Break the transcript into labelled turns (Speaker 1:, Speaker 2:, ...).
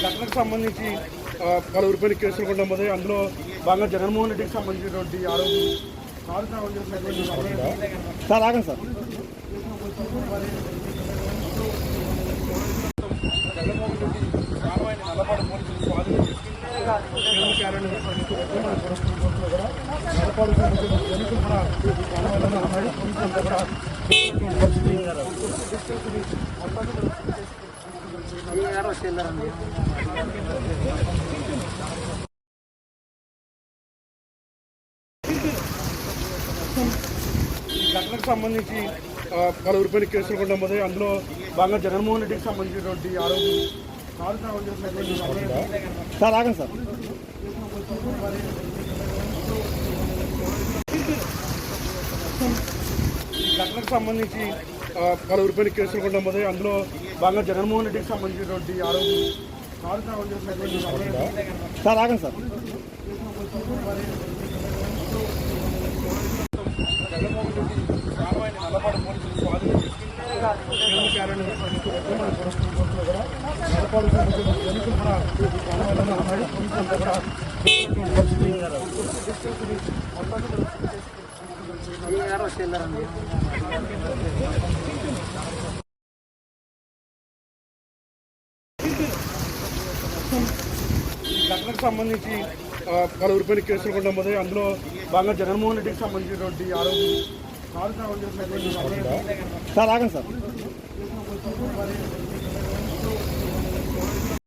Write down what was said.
Speaker 1: ఘటనకు సంబంధించి పలువురిపైన కేసులు కూడా నమోదయ్యాయి. అందులో భాగంగా జగన్మోహన్ రెడ్డికి సంబంధించినటువంటి ఆరోగ్యం
Speaker 2: సార్ ఆగండి సార్.
Speaker 1: జగన్మోహన్ రెడ్డి గ్రామాన్ని నల్లపాడు పోలీసులు స్వాధీనం ఘటనకు సంబంధించి పలువురిపైన కేసులు కూడా నమోదయ్యాయి. అందులో భాగంగా జగన్మోహన్ రెడ్డికి సంబంధించినటువంటి ఆరోగ్యం
Speaker 2: సార్ ఆగండి సార్.
Speaker 1: ఘటనకు సంబంధించి పలువురిపైన కేసులు కూడా నమోదయ్యాయి. అందులో భాగంగా జగన్మోహన్ రెడ్డికి సంబంధించినటువంటి ఆరోగ్యం
Speaker 2: సార్ ఆగండి సార్.
Speaker 1: జగన్మోహన్ రెడ్డి గ్రామాన్ని నల్లపాడు పోలీసులు స్వాధీనం ఘటనకు సంబంధించి పలువురిపైన కేసులు కూడా నమోదయ్యాయి. అందులో భాగంగా జగన్మోహన్ రెడ్డికి సంబంధించినటువంటి ఆరోగ్యం
Speaker 2: సార్ ఆగండి సార్.